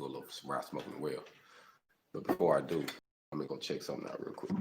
do a little cigar smoking as well. But before I do, let me go check something out real quick.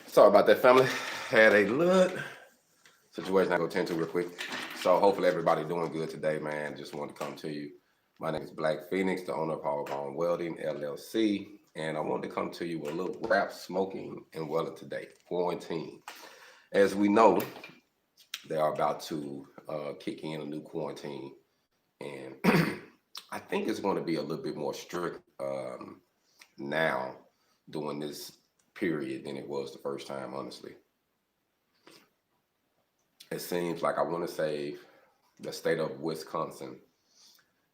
Sorry about that, family. Had a little situation I go tend to real quick. So hopefully everybody doing good today, man. Just wanted to come to you. My name is Black Feniks, the owner of HogOn Welding LLC, and I wanted to come to you with a little wrap smoking and welding today. Quarantine. As we know, they are about to kick in a new quarantine, and I think it's going to be a little bit more strict now during this period than it was the first time, honestly. It seems like, I want to say, the state of Wisconsin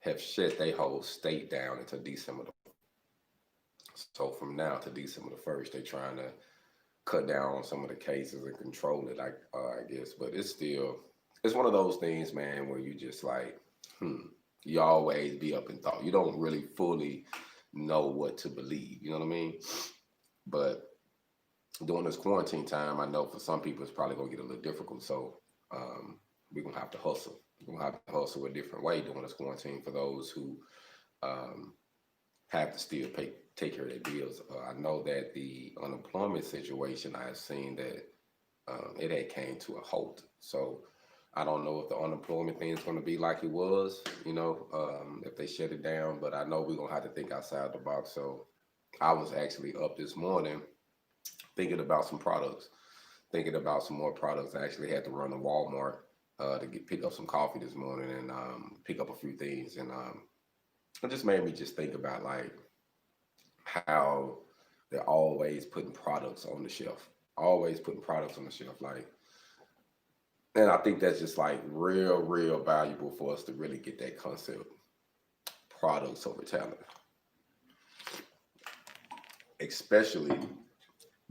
have shut their whole state down until December the 1st. So from now to December the 1st, they're trying to cut down on some of the cases and control it, I guess. But it's one of those things, man, where you just like, you always be up in thought. You don't really fully know what to believe, you know what I mean? But during this quarantine time, I know for some people it's probably gonna get a little difficult. So we're gonna have to hustle. We're gonna have to hustle a different way during this quarantine for those who have to still take care of their bills. I know that the unemployment situation, I've seen that it had came to a halt. So I don't know if the unemployment thing is going to be like it was, you know, if they shut it down, but I know we're going to have to think outside the box. So I was actually up this morning thinking about some products, thinking about some more products. I actually had to run to Walmart to pick up some coffee this morning and pick up a few things. And it just made me just think about like how they're always putting products on the shelf, like, and I think that's just like real valuable for us to really get that concept, products over talent, especially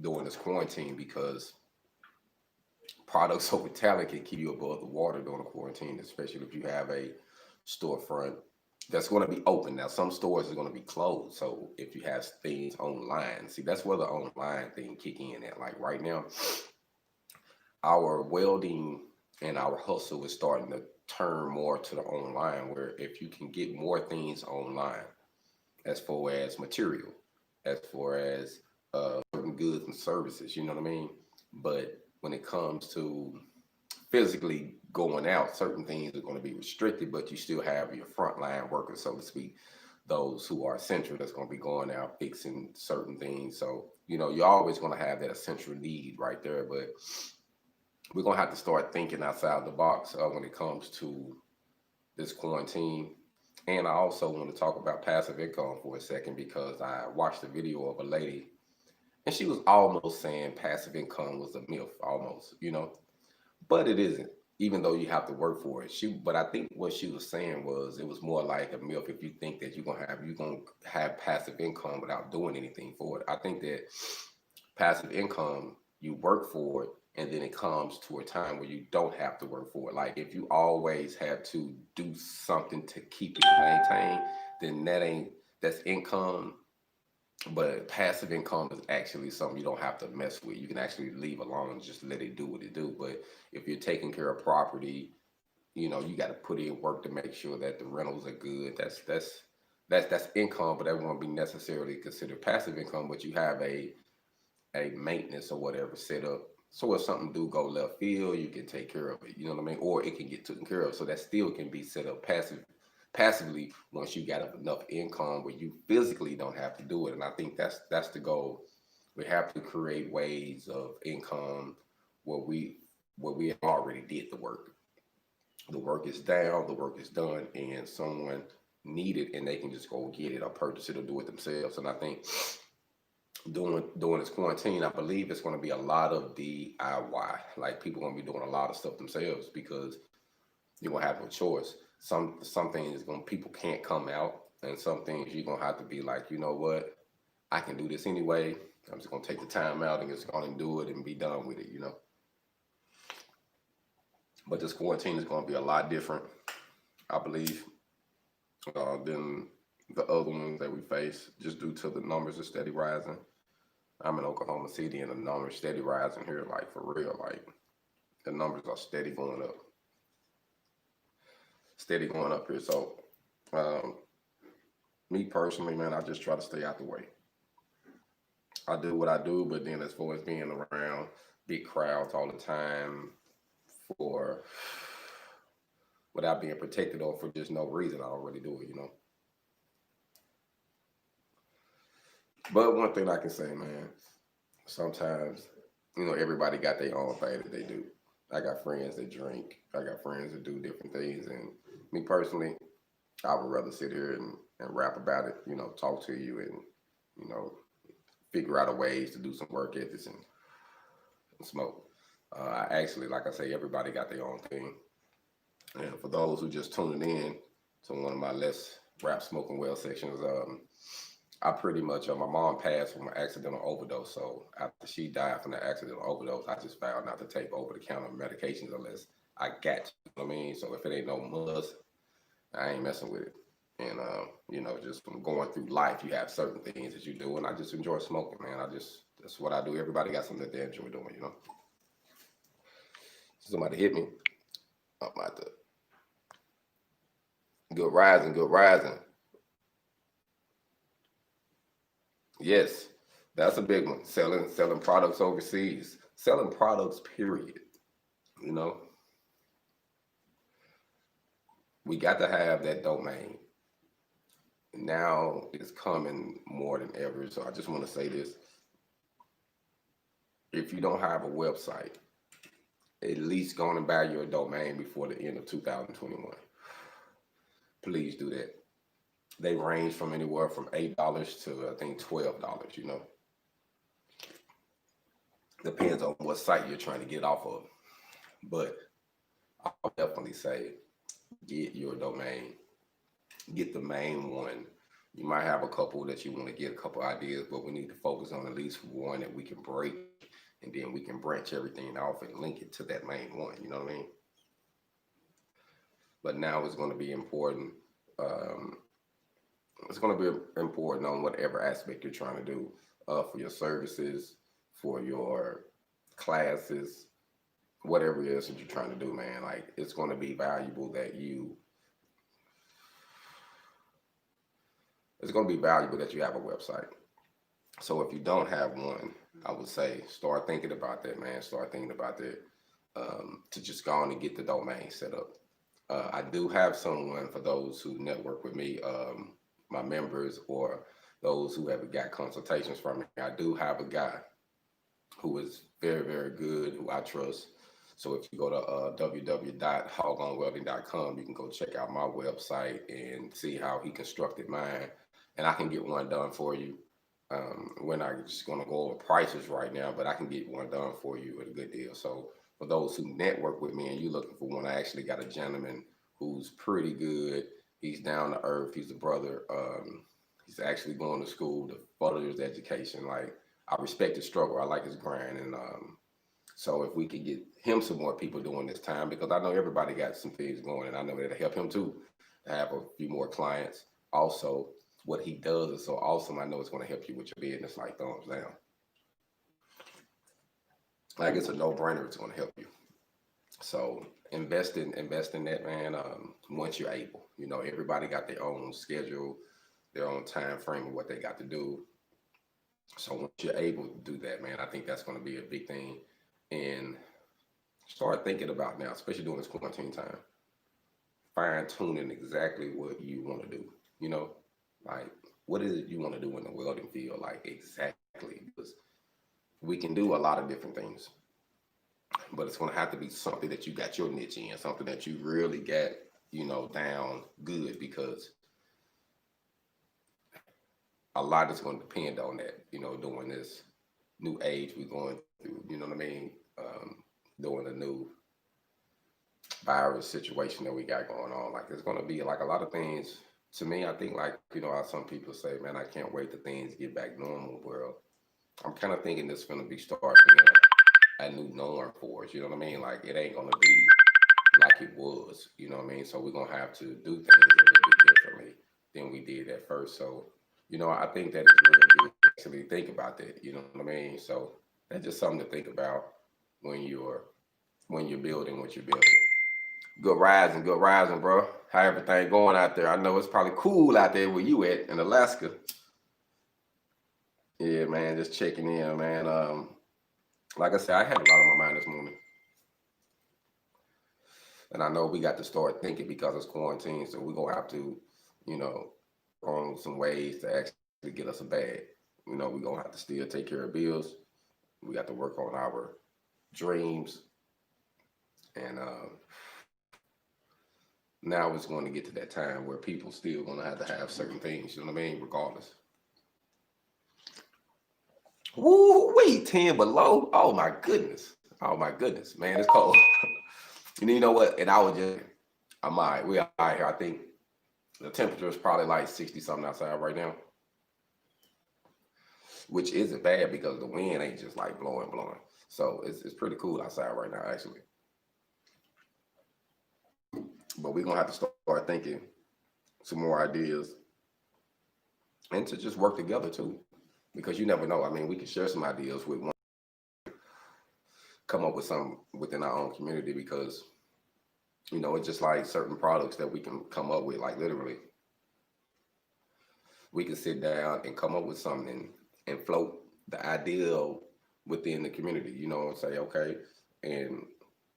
during this quarantine, because products over talent can keep you above the water during the quarantine, especially if you have a storefront that's going to be open. Now, some stores are going to be closed. So if you have things online, see, that's where the online thing kick in at. Like right now, our welding and our hustle is starting to turn more to the online, where if you can get more things online, as far as material, as far as certain goods and services, you know what I mean? But when it comes to physically going out, certain things are going to be restricted, but you still have your frontline workers, so to speak, those who are essential, that's going to be going out fixing certain things. So, you know, you're always going to have that essential need right there, but we're going to have to start thinking outside the box when it comes to this quarantine. And I also want to talk about passive income for a second, because I watched a video of a lady and she was almost saying passive income was a myth, almost, you know, but it isn't, even though you have to work for it. But I think what she was saying was, it was more like a myth if you think that you're gonna have passive income without doing anything for it. I think that passive income, you work for it, and then it comes to a time where you don't have to work for it. Like if you always have to do something to keep it maintained, then that's income. But passive income is actually something you don't have to mess with. You can actually leave alone and just let it do what it do. But if you're taking care of property, you know, you got to put in work to make sure that the rentals are good. That's income, but that won't be necessarily considered passive income. But you have a maintenance or whatever set up, so if something do go left field, you can take care of it. You know what I mean? Or it can get taken care of. So that still can be set up passively once you got enough income where you physically don't have to do it. And I think that's the goal. We have to create ways of income where we already did the work. The work is down, the work is done, and someone need it and they can just go get it or purchase it or do it themselves. And I think during this quarantine, I believe it's going to be a lot of DIY. Like people going to be doing a lot of stuff themselves because you're going to have no choice. Some things people can't come out, and some things you're going to have to be like, you know what, I can do this anyway. I'm just going to take the time out and just go and do it and be done with it, you know. But this quarantine is going to be a lot different, I believe, than the other ones that we face, just due to the numbers are steady rising. I'm in Oklahoma City and the numbers steady rising here, like for real. Like the numbers are steady going up. Steady going up here. So me personally, man, I just try to stay out the way. I do what I do, but then as far as being around big crowds all the time without being protected or for just no reason, I don't really do it, you know. But one thing I can say, man, sometimes, you know, everybody got their own thing that they do. I got friends that drink. I got friends that do different things. And me personally, I would rather sit here and rap about it, you know, talk to you and, you know, figure out a ways to do some work ethics and smoke. I actually, like I say, everybody got their own thing. And for those who just tuning in to one of my less rap smoking well sections, I pretty much, my mom passed from an accidental overdose. So after she died from the accidental overdose, I just vowed not to take over-the-counter medications unless I got to, you know what I mean? So if it ain't no must, I ain't messing with it. And, you know, just from going through life, you have certain things that you do, and I just enjoy smoking, man. That's what I do. Everybody got something that they enjoy doing, you know? Somebody hit me. I'm about to. Good rising, good rising. Yes, that's a big one. Selling products overseas. Selling products, period. You know? We got to have that domain. Now it's coming more than ever. So I just want to say this. If you don't have a website, at least go and buy your domain before the end of 2021. Please do that. They range from anywhere from $8 to I think $12, you know. Depends on what site you're trying to get off of. But I'll definitely say get your domain. Get the main one. You might have a couple that you want to get, a couple ideas, but we need to focus on at least one that we can break, and then we can branch everything off and link it to that main one. You know what I mean? But now it's going to be important. It's going to be important on whatever aspect you're trying to do for your services, for your classes, whatever it is that you're trying to do, man. Like, it's going to be valuable that you have a website. So if you don't have one, I would say start thinking about that, man. Start thinking about that to just go on and get the domain set up. I do have someone, for those who network with me, my members or those who have got consultations from me. I do have a guy who is very, very good, who I trust. So if you go to www.HogOnWelding.com, you can go check out my website and see how he constructed mine. And I can get one done for you. We're not just going to go over prices right now, but I can get one done for you at a good deal. So for those who network with me and you're looking for one, I actually got a gentleman who's pretty good. He's down to earth. He's a brother. He's actually going to school to further his education. Like, I respect his struggle. I like his grind. And so if we could get him some more people during this time, because I know everybody got some things going, and I know that'll help him too to have a few more clients. Also, what he does is so awesome. I know it's going to help you with your business, like thumbs down. Like, it's a no-brainer. It's going to help you. So invest in that, man. Once you're able, you know, everybody got their own schedule, their own time frame of what they got to do. So once you're able to do that, man, I think that's going to be a big thing. And start thinking about now, especially during this quarantine time, fine tuning exactly what you want to do. You know, like, what is it you want to do in the welding field? Like, exactly, because we can do a lot of different things. But it's going to have to be something that you got your niche in, something that you really got, you know, down good, because a lot is going to depend on that, you know, during this new age we're going through, you know what I mean? During the new virus situation that we got going on. Like, it's going to be like a lot of things. To me, I think, like, you know, how some people say, man, I can't wait till things get back normal. Well, I'm kind of thinking this is going to be starting a new norm for us. You know what I mean? Like, it ain't going to be like it was. You know what I mean? So we're going to have to do things a little bit differently than we did at first. So, you know, I think that it's really good to actually think about that. You know what I mean? So that's just something to think about when you're building what you're building. Good rising, bro. How everything going out there? I know it's probably cool out there where you at in Alaska. Yeah, man, just checking in, man. Like I said, I had a lot on my mind this morning, and I know we got to start thinking because it's quarantine, so we're gonna have to, you know, on some ways to actually get us a bag. You know, we're gonna have to still take care of bills. We got to work on our dreams, and now it's going to get to that time where people still gonna have certain things. You know what I mean? Regardless. Woo, wait, 10 below. Oh my goodness. Oh my goodness, man, it's cold. And you know what? And I'm all right. We all right here. I think the temperature is probably like 60 something outside right now, which isn't bad because the wind ain't just like blowing. So it's pretty cool outside right now, actually. But we're gonna have to start thinking some more ideas and to just work together too, because you never know. I mean, we can share some ideas with one, come up with some within our own community, because you know, it's just like certain products that we can come up with, like literally we can sit down and come up with something and float the ideal within the community, you know, and say, okay, and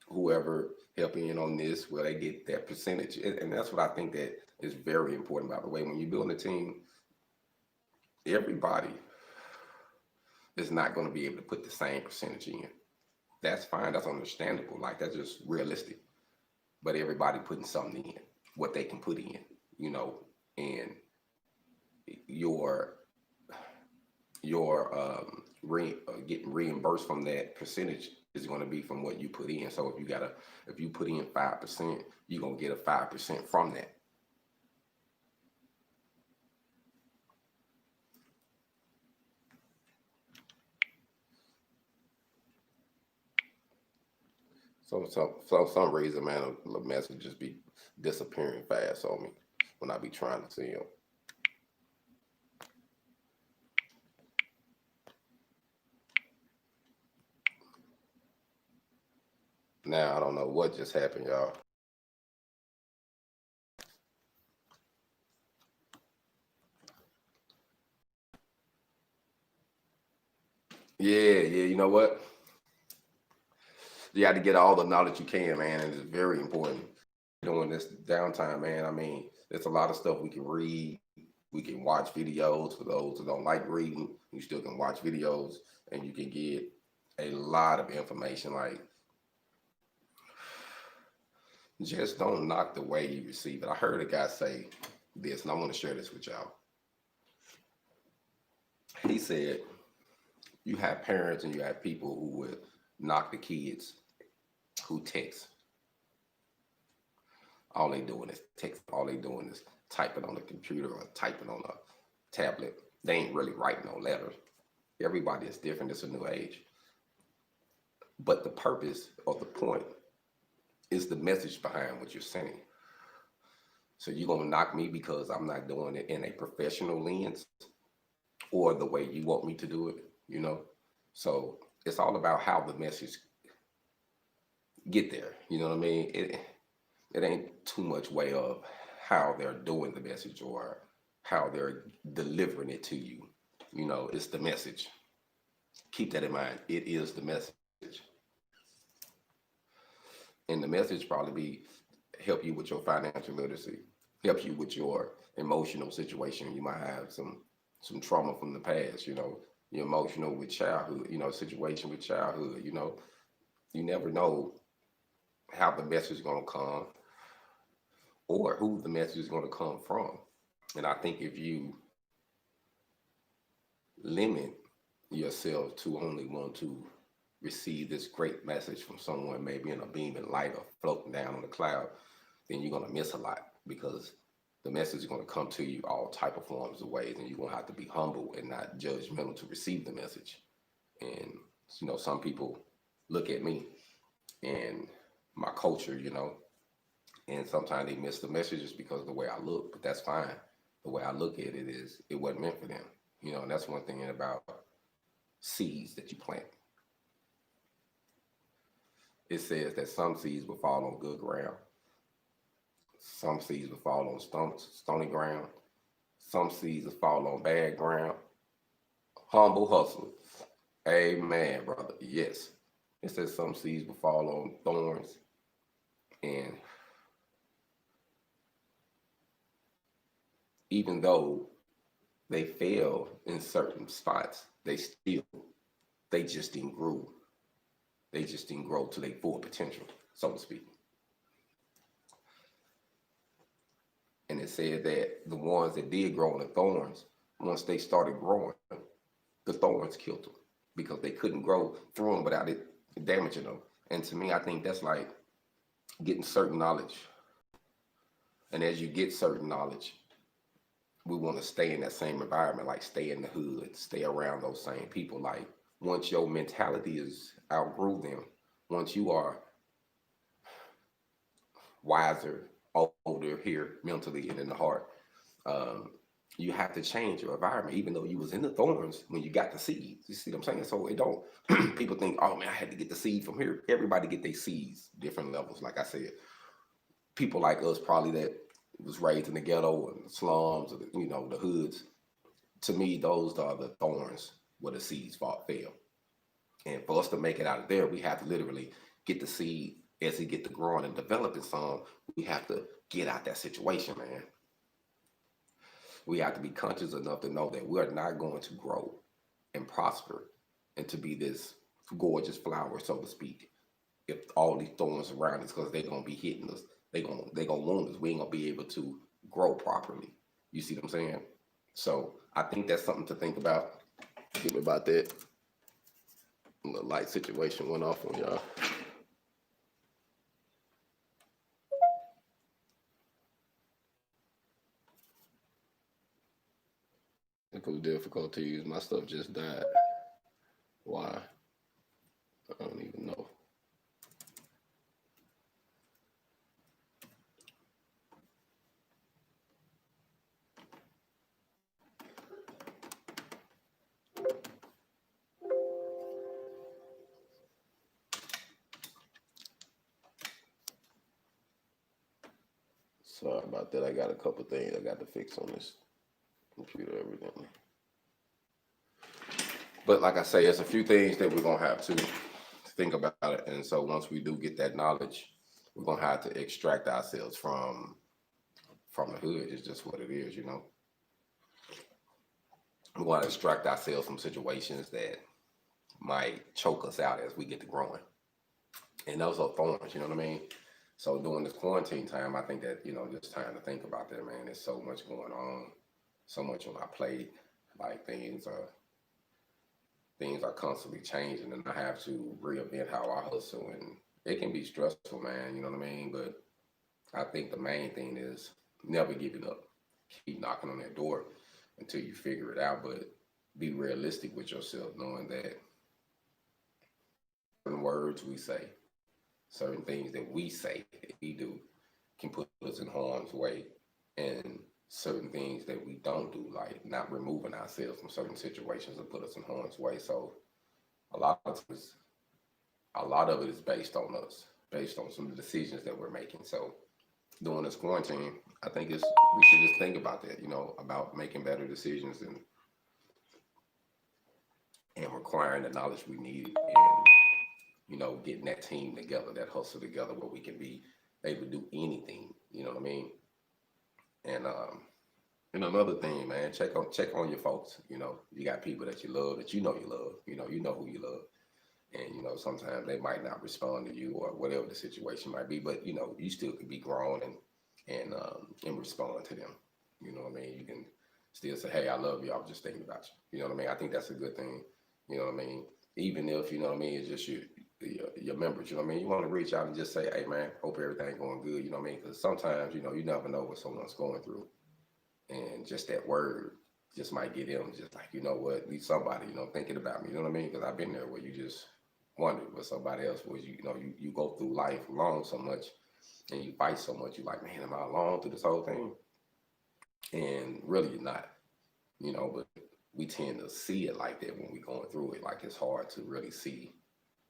whoever helping in on this, well, they get that percentage. And that's what I think that is very important, by the way. When you build a team, everybody is not going to be able to put the same percentage in. That's fine. That's understandable. Like, that's just realistic. But everybody putting something in, what they can put in, you know, and your getting reimbursed from that percentage is going to be from what you put in. So if you put in 5%, you're going to get a 5% from that. So for some reason, man, the message just be disappearing fast on me when I be trying to see them. Now I don't know what just happened, y'all. Yeah, you know what? You got to get all the knowledge you can, man, and it's very important during this downtime, man. I mean, there's a lot of stuff we can read. We can watch videos. For those who don't like reading, you still can watch videos, and you can get a lot of information. Like, just don't knock the way you receive it. I heard a guy say this, and I want to share this with y'all. He said, you have parents and you have people who would knock the kids who text. All they doing is text. All they doing is typing on the computer or typing on a tablet. They ain't really writing no letters. Everybody is different. It's a new age. But the purpose or the point is the message behind what you're saying. So you're going to knock me because I'm not doing it in a professional lens or the way you want me to do it, you know? So it's all about how the message get there. You know what I mean? It ain't too much way of how they're doing the message or how they're delivering it to you. You know, it's the message. Keep that in mind. It is the message. And the message probably be help you with your financial literacy, help you with your emotional situation. You might have some trauma from the past, you know, you're emotional with childhood, you know, situation with childhood, you know, you never know how the message is going to come or who the message is going to come from. And I think if you limit yourself to only want to receive this great message from someone, maybe in a beaming light or floating down on the cloud, then you're going to miss a lot, because the message is going to come to you all type of forms of ways, and you're going to have to be humble and not judgmental to receive the message. And some people look at me and my culture, and sometimes they miss the messages because of the way I look, but that's fine. The way I look at it is, it wasn't meant for them, and that's one thing about seeds that you plant. It says that some seeds will fall on good ground. Some seeds will fall on stony ground. Some seeds will fall on bad ground. Humble hustle. Amen, brother. Yes. It says some seeds will fall on thorns. And even though they fail in certain spots, they just didn't grow. They just didn't grow to their full potential, so to speak. And it said that the ones that did grow in the thorns, once they started growing, the thorns killed them, because they couldn't grow through them without it damaging them. And to me, I think that's like getting certain knowledge. And as you get certain knowledge, we want to stay in that same environment, like stay in the hood, stay around those same people. Like, once your mentality is outgrew them, once you are wiser, older here mentally and in the heart, you have to change your environment, even though you was in the thorns when you got the seeds. You see what I'm saying? So it don't, people think, oh man, I had to get the seed from here. Everybody get their seeds, different levels. Like I said, people like us probably that was raised in the ghetto and slums, or the hoods. To me, those are the thorns where the seeds fell. And for us to make it out of there, we have to literally get the seed. As it get to growing and developing some, we have to get out that situation, man. We have to be conscious enough to know that we're not going to grow and prosper and to be this gorgeous flower, so to speak, if all these thorns around us, because they're gonna be hitting us. They're gonna wound us. We ain't gonna be able to grow properly. You see what I'm saying? So I think that's something to think about. Think about that. The light situation went off on y'all. Technical difficulties. My stuff just died. Why? I don't even know. Sorry about that. I got a couple things I got to fix on this computer, evidently. But like I say, it's a few things that we're going to have to think about it. And so once we do get that knowledge, we're going to have to extract ourselves from the hood. It's just what it is, We want to extract ourselves from situations that might choke us out as we get to growing. And those are thorns, you know what I mean? So during this quarantine time, I think that, just time to think about that, man. There's so much going on, so much on our plate. Like things are constantly changing, and I have to reinvent how I hustle, and it can be stressful, man, you know what I mean? But I think the main thing is never give it up. Keep knocking on that door until you figure it out, but be realistic with yourself, knowing that certain words we say, certain things that we say, that we do, can put us in harm's way, and certain things that we don't do, like not removing ourselves from certain situations, will put us in harm's way. So a lot of it is based on us, based on some of the decisions that we're making. So during this quarantine, I think we should just think about that, about making better decisions and requiring the knowledge we need, and getting that team together, that hustle together, where we can be able to do anything, you know what I mean? And another thing, man, check on your folks. You got people that you love, that you know you love, who you love. And sometimes they might not respond to you, or whatever the situation might be, but you still can be grown and respond to them. You know what I mean? You can still say, hey, I love you. I was just thinking about you. You know what I mean? I think that's a good thing. You know what I mean? Even if, you know what I mean, it's just your members, you know what I mean? You want to reach out and just say, hey, man, hope everything going good. You know what I mean? Because sometimes, you know, you never know what someone's going through. And just that word just might get them just like, you know what, at least somebody, you know, thinking about me. You know what I mean? Because I've been there where you just wondered what somebody else was. You know, you go through life long so much and you fight so much. You're like, man, am I alone through this whole thing? And really, you're not. You know, but we tend to see it like that when we're going through it. Like it's hard to really see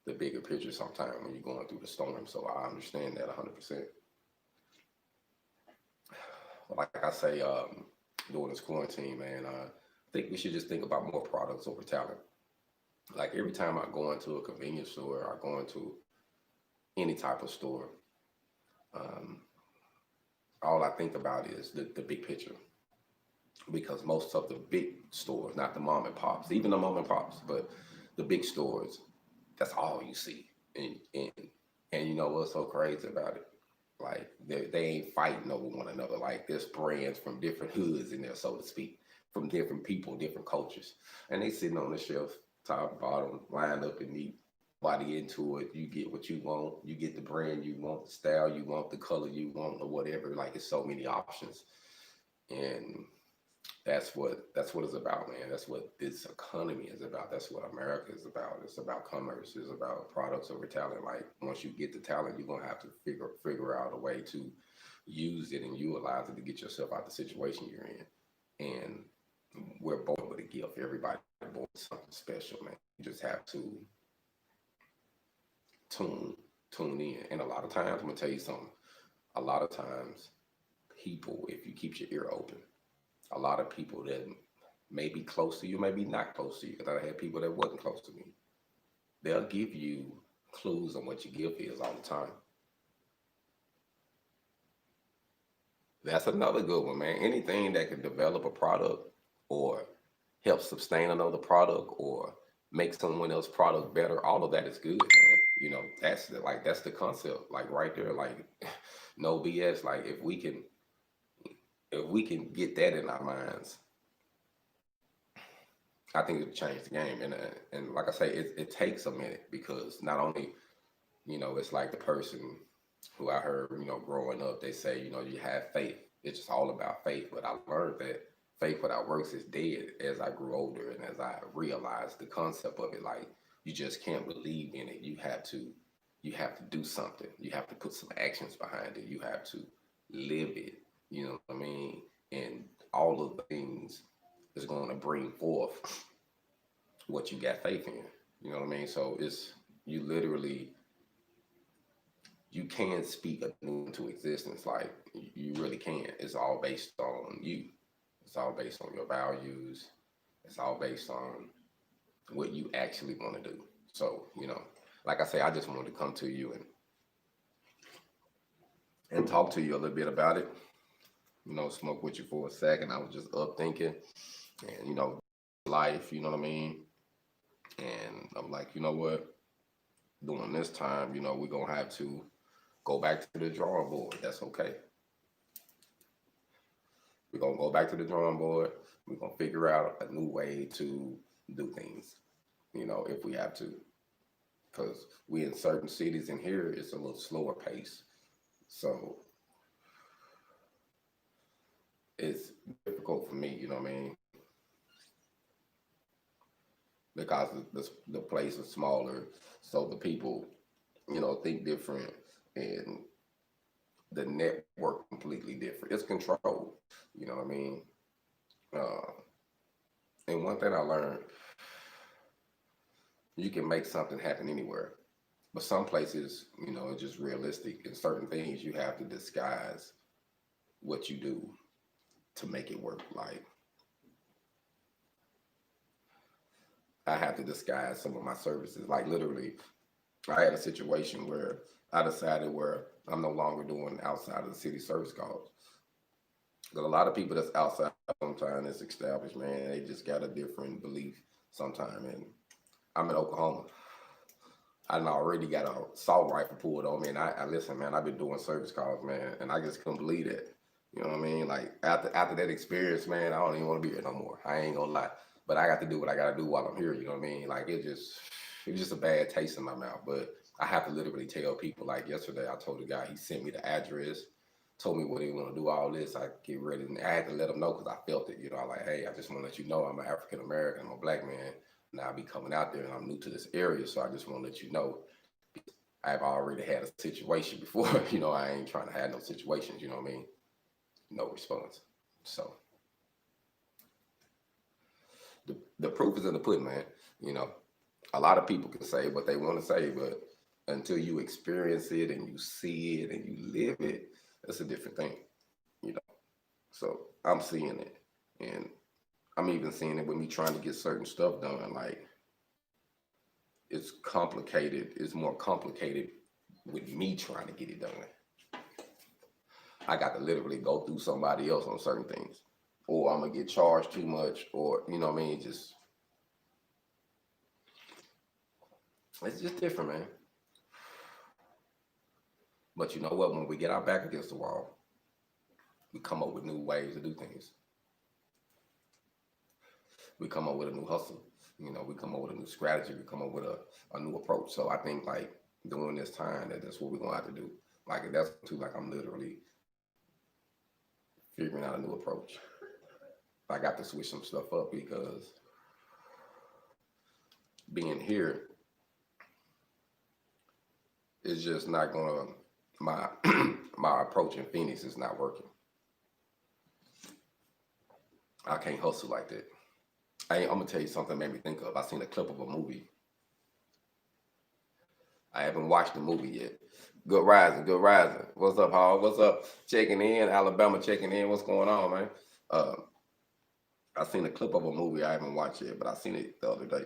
the bigger picture sometimes when you're going through the storm. So I understand that 100%. Like I say, during this quarantine, man, I think we should just think about more products over talent. Like every time I go into a convenience store, I go into any type of store, um, all I think about is the big picture. Because most of the big stores, not the mom and pops, even the mom and pops, but the big stores, that's all you see. And you know what's so crazy about it? Like they ain't fighting over one another. Like there's brands from different hoods in there, so to speak, from different people, different cultures, and they sitting on the shelf, top, bottom, lined up and neat. Body into it, you get what you want, you get the brand you want, the style you want, the color you want, or whatever. Like it's so many options, and that's what it's about, man. That's what this economy is about. That's what America is about. It's about commerce. It's about products over talent. Like once you get the talent, you're gonna have to figure out a way to use it and utilize it to get yourself out the situation you're in. And we're born with a gift. Everybody born with something special, man. You just have to tune in. And a lot of times, I'm gonna tell you something. A lot of times, people, if you keep your ear open, a lot of people that may be close to you, maybe not close to you, because I had people that wasn't close to me. They'll give you clues on what your gift is all the time. That's another good one, man. Anything that can develop a product or help sustain another product or make someone else's product better, all of that is good, man. You know, that's the concept, like right there, like no BS. Like if we can get that in our minds, I think it'll change the game. And like I say, it takes a minute because not only, you know, it's like the person who I heard, you know, growing up, they say, you know, you have faith. It's just all about faith. But I learned that faith without works is dead as I grew older and as I realized the concept of it. Like you just can't believe in it. You have to do something. You have to put some actions behind it. You have to live it. You know what I mean? And all of the things is going to bring forth what you got faith in. You know what I mean? So it's you literally you can speak a new into existence. Like you really can. It's all based on you. It's all based on your values. It's all based on what you actually want to do. So, you know, like I say, I just wanted to come to you and talk to you a little bit about it. You know, smoke with you for a second. I was just up thinking and, you know, life, you know what I mean? And I'm like, you know what? During this time, you know, we're going to have to go back to the drawing board. That's okay. We're going to go back to the drawing board. We're going to figure out a new way to do things, you know, if we have to. Because we in certain cities in here, it's a little slower pace. So it's difficult for me, you know what I mean? Because the place is smaller. So the people, you know, think different and the network completely different. It's controlled, you know what I mean? Uh, and one thing I learned, you can make something happen anywhere. But some places, you know, it's just realistic. In certain things, you have to disguise what you do to make it work. Like, I have to disguise some of my services. Like, literally, I had a situation where I decided where I'm no longer doing outside of the city service calls. Because a lot of people that's outside sometimes it's established, man, they just got a different belief sometimes. And I'm in Oklahoma. I done already got a assault rifle pulled on me. And I listen, man, I've been doing service calls, man, and I just couldn't believe that. You know what I mean? Like after that experience, man, I don't even want to be here no more. I ain't gonna lie. But I got to do what I gotta do while I'm here, you know what I mean? Like it's just a bad taste in my mouth. But I have to literally tell people, like yesterday I told the guy, he sent me the address, told me what he want to do, all this. I get ready, and I had to let him know because I felt it. You know, I like, hey, I just want to let you know I'm an African American, I'm a black man. Now I be coming out there and I'm new to this area, so I just want to let you know I've already had a situation before. You know, I ain't trying to have no situations. You know what I mean? No response. So the proof is in the pudding, man. You know, a lot of people can say what they want to say, but until you experience it and you see it and you live it, that's a different thing. You know, so I'm seeing it, and I'm even seeing it with me trying to get certain stuff done. Like it's complicated. It's more complicated with me trying to get it done. I got to literally go through somebody else on certain things, or I'm gonna get charged too much, or you know what I mean. Just it's just different, man. But you know what? When we get our back against the wall, we come up with new ways to do things. We come up with a new hustle. You know, we come up with a new strategy. We come up with a new approach. So I think like during this time, that's what we're gonna have to do. Like that's too. Like I'm literally figuring out a new approach. I got to switch some stuff up because being here is just not gonna my my approach in Phoenix is not working. I can't hustle like that. I'm gonna tell you something that made me think of. I seen a clip of a movie. I haven't watched the movie yet. Good rising, good rising. What's up, Hog? What's up? Checking in, Alabama checking in. What's going on, man? I seen a clip of a movie I haven't watched yet, but I seen it the other day.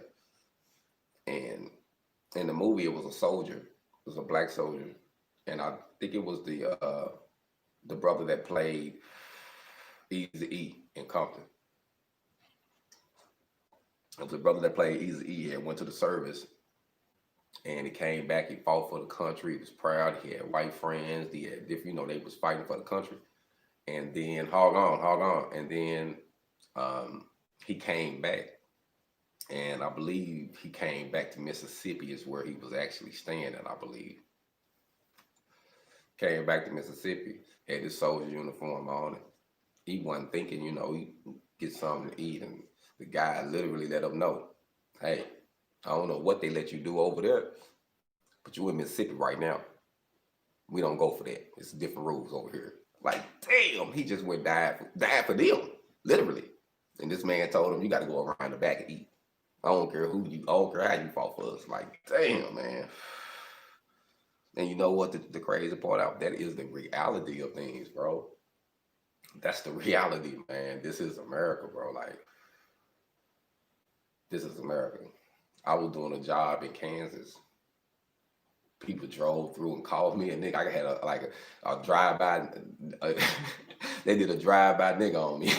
And in the movie, it was a soldier. It was a black soldier, and I think it was the brother that played Easy-E in Compton. It was the brother that played Easy-E. He had went to the service, and he came back. He fought for the country. He was proud. He had white friends. He had different, you know, they was fighting for the country. And then HogOn. And then he came back. And I believe he came back to Mississippi is where he was actually staying at, I believe. Came back to Mississippi, had his soldier uniform on it. He wasn't thinking, you know, he get something to eat. And the guy literally let him know, hey, I don't know what they let you do over there, but you in Mississippi right now. We don't go for that. It's different rules over here. Like, damn, he just went died for them, literally. And this man told him, you got to go around the back and eat. I don't care I don't care how you fought for us. Like, damn, man. And you know what the crazy part out, that is the reality of things, bro. That's the reality, man. This is America, bro. Like, this is America. I was doing a job in Kansas. People drove through and called me a nigga. I had a drive-by. They did a drive-by nigga on me.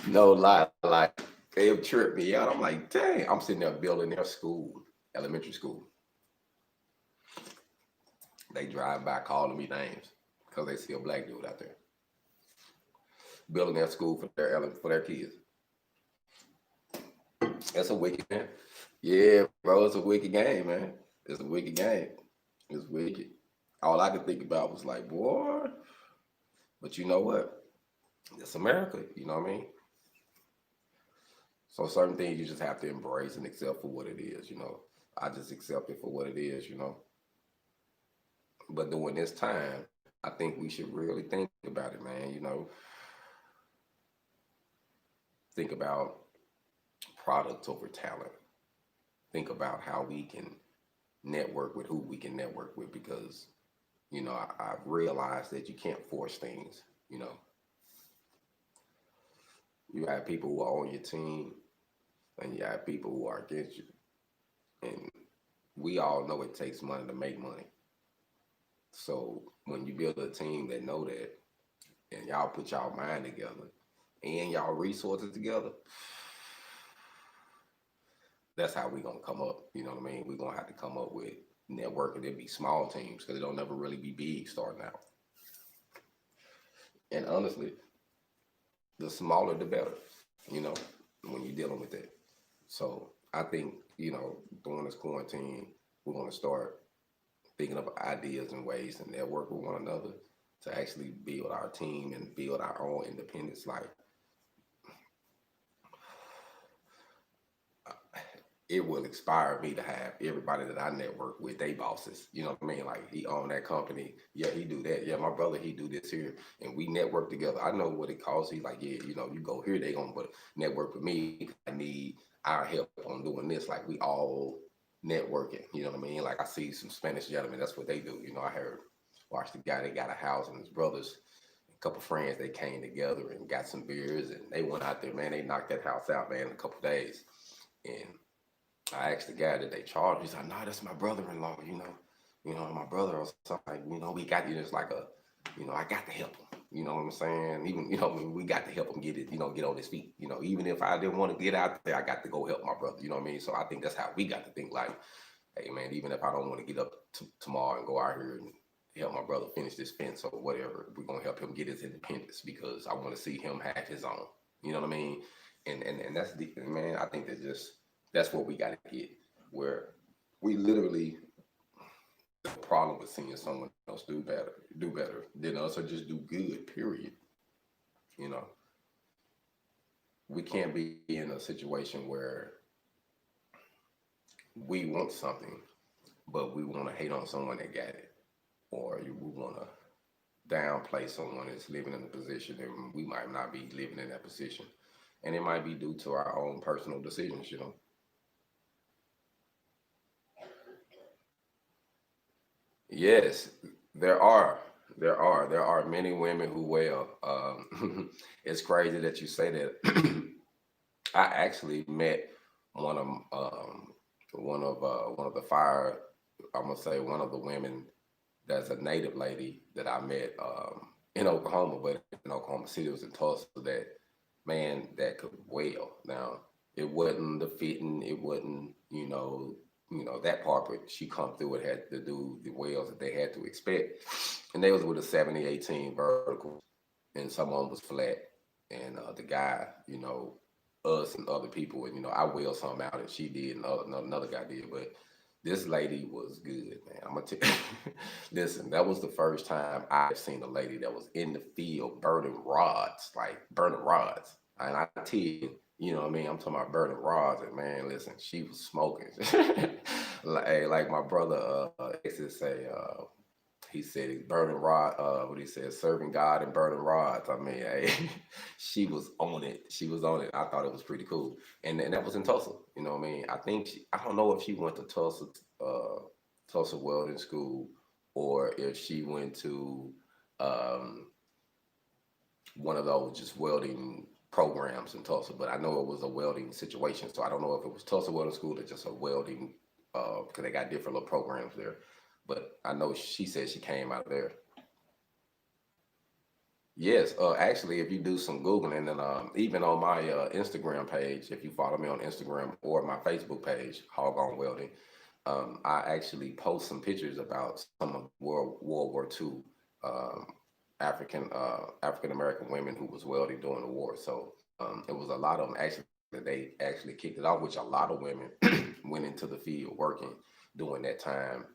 No lie, like they tripped me out. I'm like, dang, I'm sitting there building their school, elementary school. They drive by calling me names because they see a black dude out there building their school for their kids. That's a wicked game. Yeah, bro, it's a wicked game, man. It's a wicked game. It's wicked. All I could think about was like, boy. But you know what? It's America. You know what I mean? So certain things you just have to embrace and accept for what it is, you know. I just accept it for what it is, you know. But during this time, I think we should really think about it, man, you know. Think about product over talent. Think about how we can network with who we can network with, because, you know, I've realized that you can't force things, you know. You have people who are on your team, and you have people who are against you. And we all know it takes money to make money. So when you build a team that know that, and y'all put y'all mind together and y'all resources together, that's how we gonna come up. You know what I mean? We're gonna have to come up with networking. It'd be small teams because it don't never really be big starting out. And honestly, the smaller the better, you know, when you're dealing with that. So I think, during this quarantine, we're going to start thinking of ideas and ways to network with one another to actually build our team and build our own independence. Like, it will inspire me to have everybody that I network with, they bosses. You know what I mean? Like, he own that company. Yeah, he do that. Yeah, my brother, he do this here. And we network together. I know what it costs. He's like, yeah, you go here, they gonna but network with me. I need our help on doing this. Like, we all networking. You know what I mean? Like, I see some Spanish gentlemen, that's what they do. I heard, watch the guy, they got a house, and his brothers, a couple friends, they came together and got some beers, and they went out there, man. They knocked that house out, man, in a couple days. And I asked the guy that they charged. He's like, "No, that's my brother-in-law. My brother or something. Like, we got it's like I got to help him. You know what I'm saying? Even we got to help him get it. Get on his feet. Even if I didn't want to get out there, I got to go help my brother. You know what I mean? So I think that's how we got to think. Like, hey man, even if I don't want to get up tomorrow and go out here and help my brother finish this fence or whatever, we're gonna help him get his independence because I want to see him have his own. You know what I mean? And that's the man. I think that's what we got to get, where we literally the problem with seeing someone else do better than us, or just do good. Period. You know, we can't be in a situation where we want something, but we want to hate on someone that got it, or we want to downplay someone that's living in a position and we might not be living in that position, and it might be due to our own personal decisions. Yes, there are. There are many women who weld. It's crazy that you say that. I actually met one of one of the fire. I'm gonna say one of the women that's a native lady that I met in Oklahoma, but in Oklahoma City, it was in Tulsa. That man that could weld. Now it wasn't the fitting. It wasn't that part, but she come through and had to do the welds that they had to expect, and they was with a 70-18 vertical, and someone was flat, and the guy, us and other people, and I weld some out, and she did, and another guy did, but this lady was good, man. I'm gonna tell you. Listen, that was the first time I've seen a lady that was in the field burning rods, like burning rods. And I tell you, you know what I mean? I'm talking about burning rods, and man, listen, she was smoking. like my brother exes say, he said he's burning rod, what he said, serving God and burning rods. I mean, hey, she was on it. She was on it. I thought it was pretty cool. And that was in Tulsa. You know what I mean? I think I don't know if she went to Tulsa Welding School, or if she went to um, one of those just welding programs in Tulsa, but I know it was a welding situation. So I don't know if it was Tulsa Welding School or just a welding, because they got different little programs there. But I know she said she came out of there. Yes, actually, if you do some Googling, and even on my Instagram page, if you follow me on Instagram or my Facebook page, HogOn Welding, I actually post some pictures about some of World War II African American women who was welding during the war. So it was a lot of them actually that they actually kicked it off, which a lot of women went into the field working during that time.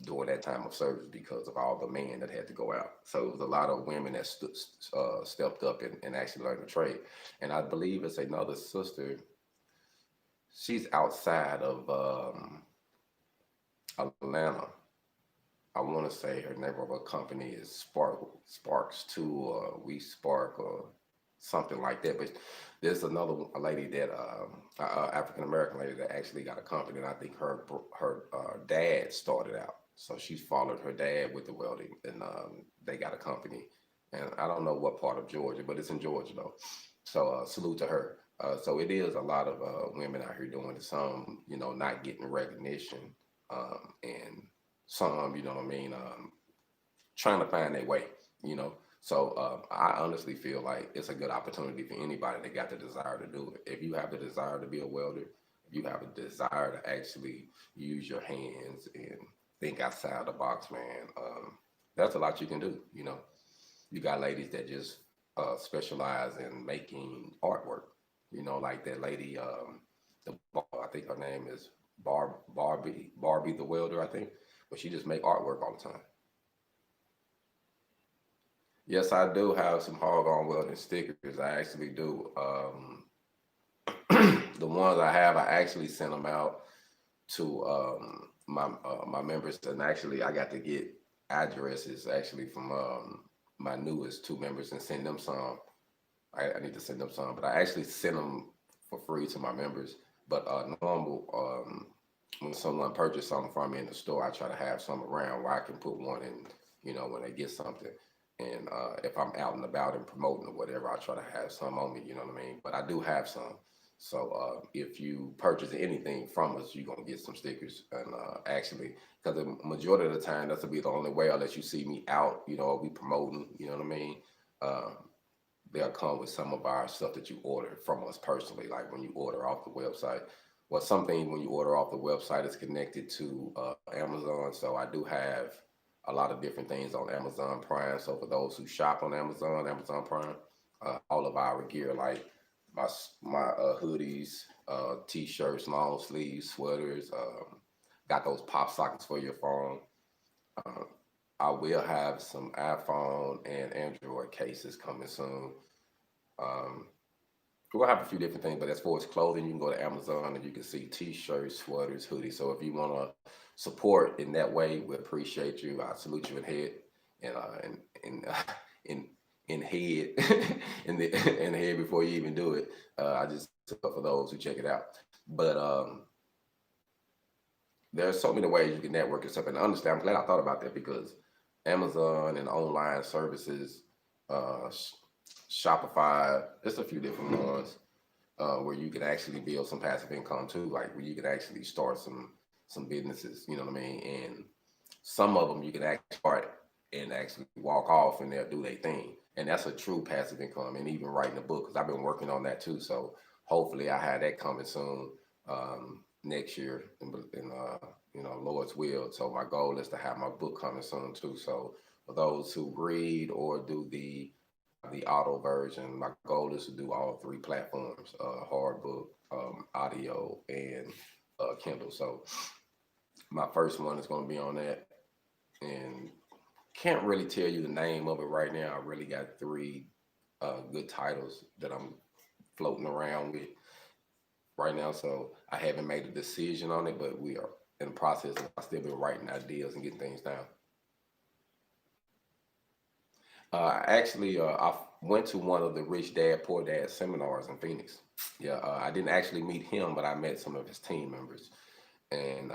During that time of service, because of all the men that had to go out. So it was a lot of women that stepped up and actually learned the trade. And I believe it's another sister. She's outside of Atlanta. I want to say her name of her company is Sparks Two, or We Spark, or something like that. But there's another lady that African American lady that actually got a company, and I think her dad started out. So she followed her dad with the welding, and they got a company. And I don't know what part of Georgia, but it's in Georgia though. So salute to her. So it is a lot of women out here doing it. Some, not getting recognition, and some, you know what I mean, trying to find their way, you know. So I honestly feel like it's a good opportunity for anybody that got the desire to do it. If you have the desire to be a welder, if you have a desire to actually use your hands and think outside the box, man, that's a lot you can do, you know. You got ladies that just specialize in making artwork. You know, like that lady, I think her name is Barbie the welder, I think, but she just make artwork all the time. Yes, I do have some HogOn Welding stickers. I actually do. The ones I have, I actually sent them out to my members, and actually I got to get addresses actually from my newest two members and send them some. I need to send them some, but I actually send them for free to my members. But normal, when someone purchases something from me in the store, I try to have some around where I can put one in, you know, when they get something. And if I'm out and about and promoting or whatever, I try to have some on me, you know what I mean? But I do have some. So if you purchase anything from us, you're going to get some stickers. And actually, because the majority of the time, that's will be the only way unless you see me out, you know, we promoting, you know what I mean? They'll come with some of our stuff that you order from us personally, like when you order off the website. Well, something when you order off the website is connected to Amazon. So I do have a lot of different things on Amazon Prime. So for those who shop on Amazon Prime, all of our gear, like my hoodies, t-shirts, long sleeves, sweaters, got those pop sockets for your phone. I will have some iPhone and Android cases coming soon. We'll have a few different things, but as far as clothing, you can go to Amazon and you can see t-shirts, sweaters, hoodies. So if you want to support in that way, we appreciate you. I salute you in head and in head in the head before you even do it. I just for those who check it out. But there's so many ways you can network and stuff. And understand, I'm glad I thought about that because Amazon and online services, Shopify, there's a few different ones where you can actually build some passive income too, like where you can actually start some businesses, you know what I mean? And some of them you can actually start and actually walk off and they'll do their thing. And that's a true passive income. And even writing a book, because I've been working on that too. So hopefully I have that coming soon next year, and you know, Lord's will. So my goal is to have my book coming soon too. So for those who read or do the auto version, my goal is to do all three platforms: hard book, audio, and Kindle. So my first one is going to be on that, and can't really tell you the name of it right now. I really got three good titles that I'm floating around with right now. So I haven't made a decision on it, but we are in the process. I've still been writing ideas and getting things down. Actually, I went to one of the Rich Dad Poor Dad seminars in Phoenix. Yeah, I didn't actually meet him, but I met some of his team members, and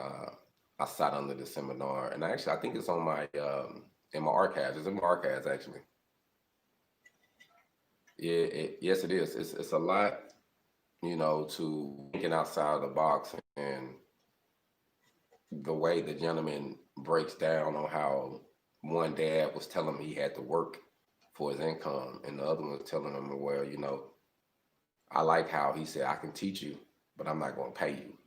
I sat under the seminar. And actually, I think it's on my in my archives. It's in my archives actually. Yeah, yes, it is. It's a lot, you know, to thinking outside of the box and the way the gentleman breaks down on how one dad was telling him he had to work for his income, and the other one was telling him, well, you know, I like how he said, I can teach you, but I'm not going to pay you.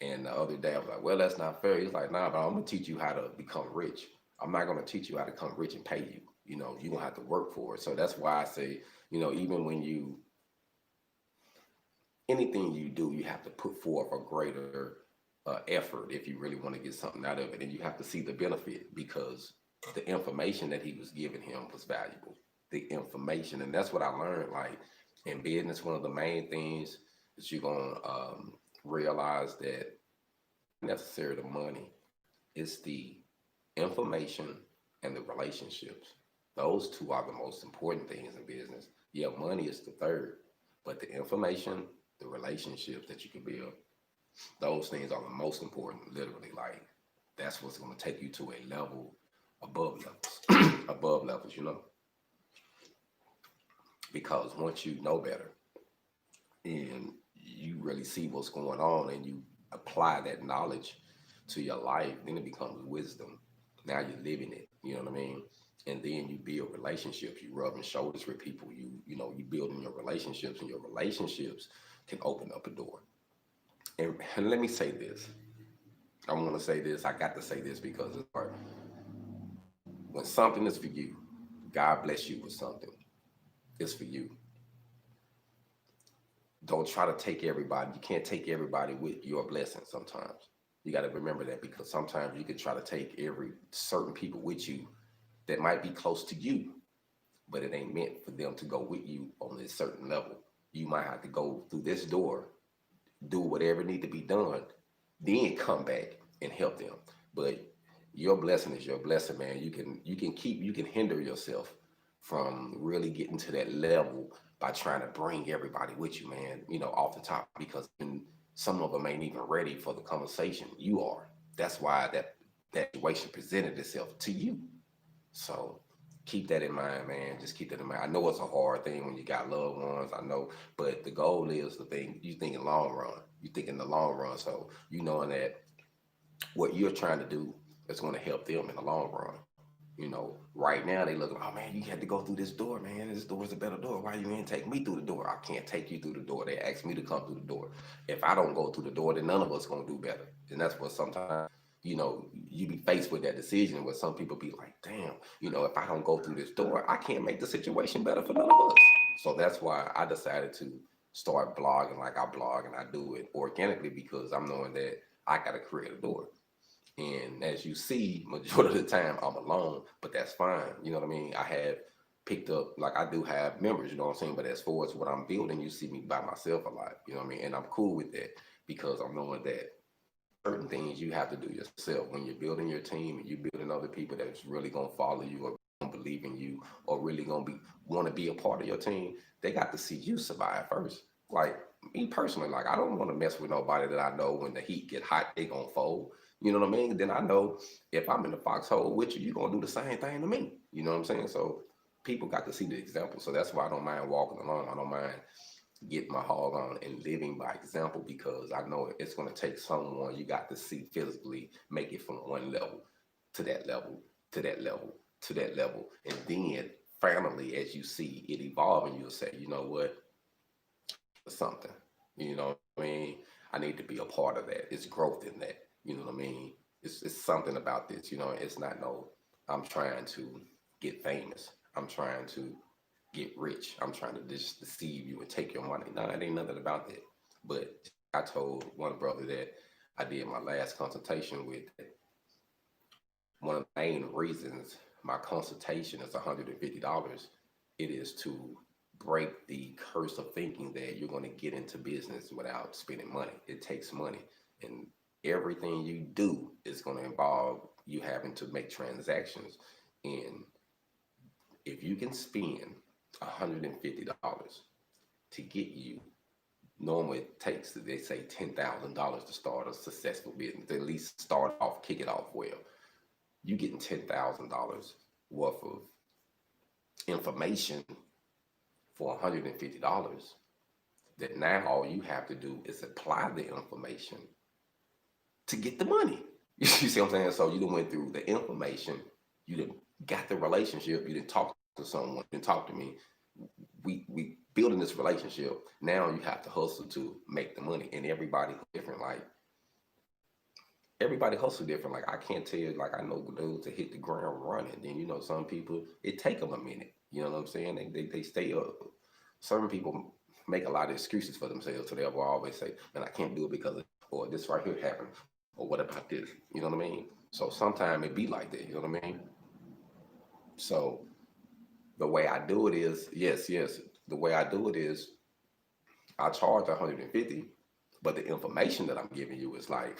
And the other dad was like, well, that's not fair. He's like, nah, but I'm going to teach you how to become rich. I'm not going to teach you how to become rich and pay you. You know, you're going to have to work for it. So that's why I say, you know, even when anything you do, you have to put forth a greater effort if you really want to get something out of it. And you have to see the benefit because the information that he was giving him was valuable. The information. And that's what I learned. Like in business, one of the main things that you're going to realize that necessarily the money is the information and the relationships. Those two are the most important things in business. Yeah, money is the third, but the information, the relationships that you can build, those things are the most important, literally. Like that's what's going to take you to a level above levels, above levels, you know. Because once you know better and you really see what's going on and you apply that knowledge to your life, then it becomes wisdom. Now you're living it, you know what I mean? And then you build relationships, you rubbing shoulders with people, you know, you building your relationships, and your relationships can open up a door. And let me say this. I want to say this. I got to say this because it's hard. When something is for you, God bless you with something. It's for you. Don't try to take everybody. You can't take everybody with your blessing sometimes. You got to remember that, because sometimes you can try to take every certain people with you that might be close to you, but it ain't meant for them to go with you on this certain level. You might have to go through this door, do whatever need to be done, then come back and help them. But your blessing is your blessing, man. You can hinder yourself from really getting to that level by trying to bring everybody with you, man, off the top, because some of them ain't even ready for the conversation. You are. That's why that situation presented itself to you. So keep that in mind, man. Just keep that in mind. I know it's a hard thing when you got loved ones, I know, but the goal is the thing. You think in long run. You think in the long run. So you knowing that what you're trying to do is going to help them in the long run. Right now they look, oh man, you had to go through this door, man. This door is a better door. Why you ain't take me through the door? I can't take you through the door. They asked me to come through the door. If I don't go through the door, then none of us gonna do better. And that's what sometimes, you be faced with that decision where some people be like, damn, if I don't go through this door, I can't make the situation better for none of us. So that's why I decided to start blogging like I blog, and I do it organically because I'm knowing that I got to create a door. And as you see, majority of the time I'm alone, but that's fine. You know what I mean? I have picked up, like I do have members, you know what I'm saying? But as far as what I'm building, you see me by myself a lot, you know what I mean? And I'm cool with that because I'm knowing that certain things you have to do yourself. When you're building your team and you're building other people that's really going to follow you or gonna believe in you or really going to want to be a part of your team, they got to see you survive first. Like me personally, like I don't want to mess with nobody that I know when the heat get hot, they going to fold. You know what I mean? Then I know if I'm in the foxhole with you, you're going to do the same thing to me. You know what I'm saying? So people got to see the example. So that's why I don't mind walking along. I don't mind getting my hog on and living by example, because I know it's going to take someone you got to see physically make it from one level to that level, to that level, to that level. And then finally, as you see it evolving, you'll say, you know what? Something, you know what I mean? I need to be a part of that. It's growth in that. You know what I mean? It's something about this, it's not I'm trying to get famous. I'm trying to get rich. I'm trying to just deceive you and take your money. No, it ain't nothing about that. But I told one brother that I did my last consultation with, one of the main reasons my consultation is $150, it is to break the curse of thinking that you're going to get into business without spending money. It takes money. And everything you do is going to involve you having to make transactions. And if you can spend $150 to get you, normally it takes, they say, $10,000 to start a successful business, at least start off, kick it off well. You getting $10,000 worth of information for $150, that now all you have to do is apply the information to get the money. You see what I'm saying? So you done went through the information, you done got the relationship, you done talk to someone, you done talk to me. We building this relationship. Now you have to hustle to make the money, and everybody different. Like everybody hustle different. Like I can't tell you, like I know dudes to hit the ground running. Then some people, it take them a minute. You know what I'm saying? They stay up. Certain people make a lot of excuses for themselves, so they will always say, "Man, I can't do it because of, or this right here happened, or what about this?" You know what I mean? So sometimes it be like that. You know what I mean? So the way I do it is, yes. The way I do it is, I charge 150, but the information that I'm giving you is like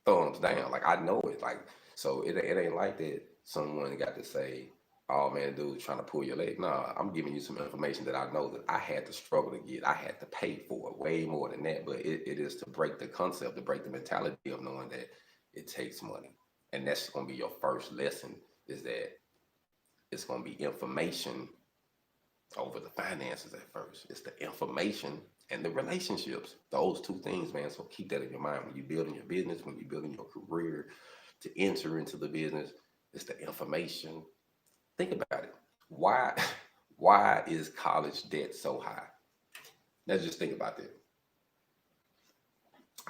thumbs down. Like I know it. Like so, it ain't like that. Someone got to say, "Oh man, dude, trying to pull your leg." Nah, I'm giving you some information that I know that I had to struggle to get. I had to pay for it, way more than that. But it is to break the concept, to break the mentality of knowing that it takes money, and that's going to be your first lesson. Is that it's going to be information over the finances at first. It's the information and the relationships. Those two things, man. So keep that in your mind when you're building your business, when you're building your career, to enter into the business. It's the information. Think about it. Why is college debt so high? Let's just think about that.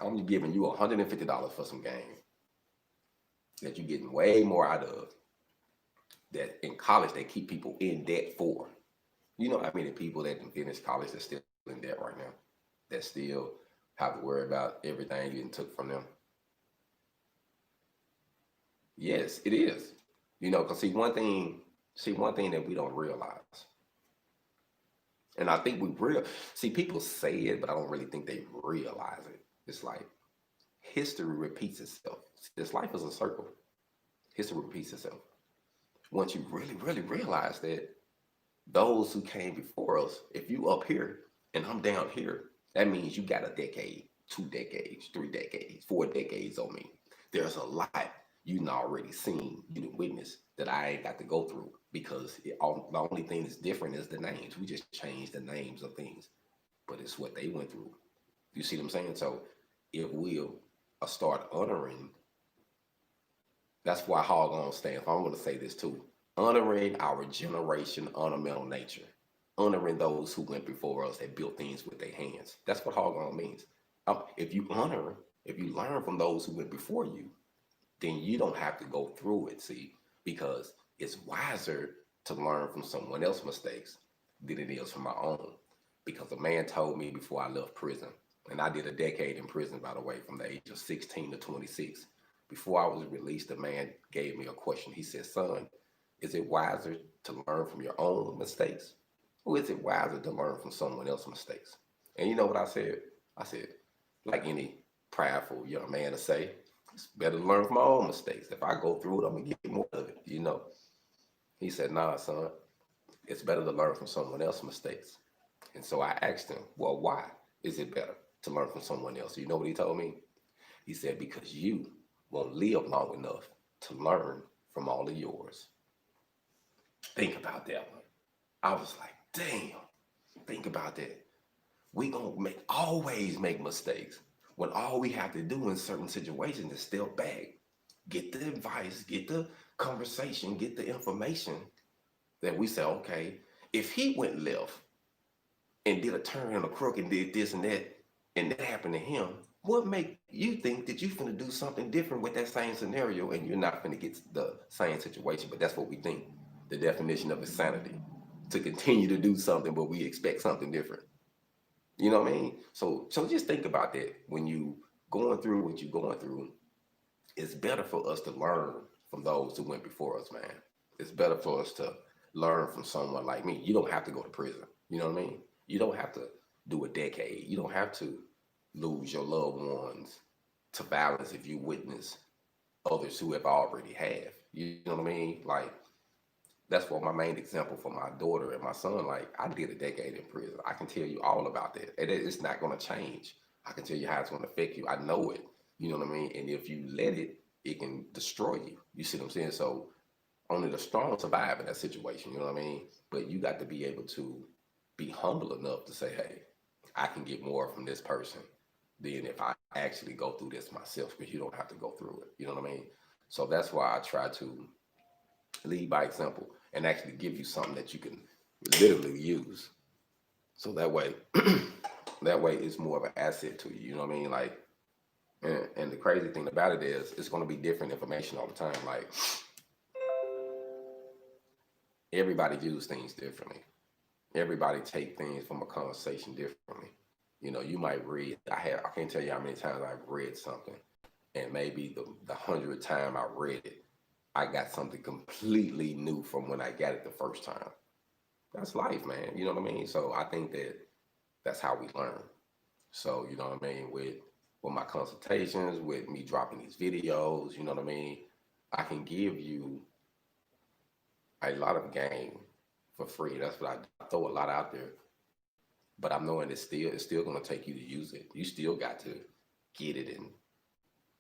I'm giving you $150 for some game that you're getting way more out of. that in college they keep people in debt for. You know how many people that didn't finish college are still in debt right now, that still have to worry about everything you took from them? Yes, it is. You know, because see one thing that we don't realize, and I think we real see people say it, but I don't really think they realize it. It's like history repeats itself. This life is a circle. History repeats itself. Once you really, really realize that those who came before us, if you up here and I'm down here, that means you got a decade, 2 decades, 3 decades, 4 decades on me. There's a lot you done already seen, you done witnessed that I ain't got to go through because the only thing that's different is the names. We just changed the names of things, but it's what they went through. You see what I'm saying? So if we'll start honoring, that's why HogOn stands for. I'm going to say this too. Honoring our generation ornamental nature. Honoring those who went before us that built things with their hands. That's what HogOn means. If you honor, if you learn from those who went before you, then you don't have to go through it, see, because it's wiser to learn from someone else's mistakes than it is from my own. Because a man told me before I left prison, and I did a decade in prison, by the way, from the age of 16 to 26. Before I was released, the man gave me a question. He said, son, is it wiser to learn from your own mistakes? Or is it wiser to learn from someone else's mistakes? And you know what I said? I said, like any prideful young man to say, it's better to learn from my own mistakes. If I go through it, I'm going to get more of it, you know. He said, nah, son, it's better to learn from someone else's mistakes. And so I asked him, well, why is it better to learn from someone else? You know what he told me? He said, because you won't live long enough to learn from all of yours. Think about that one. I was like, damn, think about that. We gonna always make mistakes when all we have to do in certain situations is step back, get the advice, get the conversation, get the information that we say, okay, if he went left and did a turn and a crook and did this and that happened to him, what make you think that you're gonna do something different with that same scenario and you're not gonna get the same situation? But that's what we think. The definition of insanity, to continue to do something, but we expect something different. You know what I mean? So just think about that. When you going through what you're going through, it's better for us to learn from those who went before us, man. It's better for us to learn from someone like me. You don't have to go to prison. You know what I mean? You don't have to do a decade. You don't have to lose your loved ones to violence if you witness others who have already have. You know what I mean? Like, that's what my main example for my daughter and my son. Like, I did a decade in prison. I can tell you all about that. It's not going to change. I can tell you how it's going to affect you. I know it. You know what I mean? And if you let it, it can destroy you. You see what I'm saying? So only the strong survive in that situation. You know what I mean? But you got to be able to be humble enough to say, hey, I can get more from this person than if I actually go through this myself, because you don't have to go through it. You know what I mean? So that's why I try to lead by example and actually give you something that you can literally use. So that way, that way it's more of an asset to you. You know what I mean? Like, and the crazy thing about it is it's going to be different information all the time. Like, everybody views things differently. Everybody take things from a conversation differently. You know, you might read, I can't tell you how many times I've read something, and maybe the 100th time I read it, I got something completely new from when I got it the first time. That's life, man. You know what I mean? So I think that that's how we learn. So, you know what I mean? With my consultations, with me dropping these videos, you know what I mean? I can give you a lot of game for free. That's what I throw a lot out there. But I'm knowing it's still going to take you to use it. You still got to get it and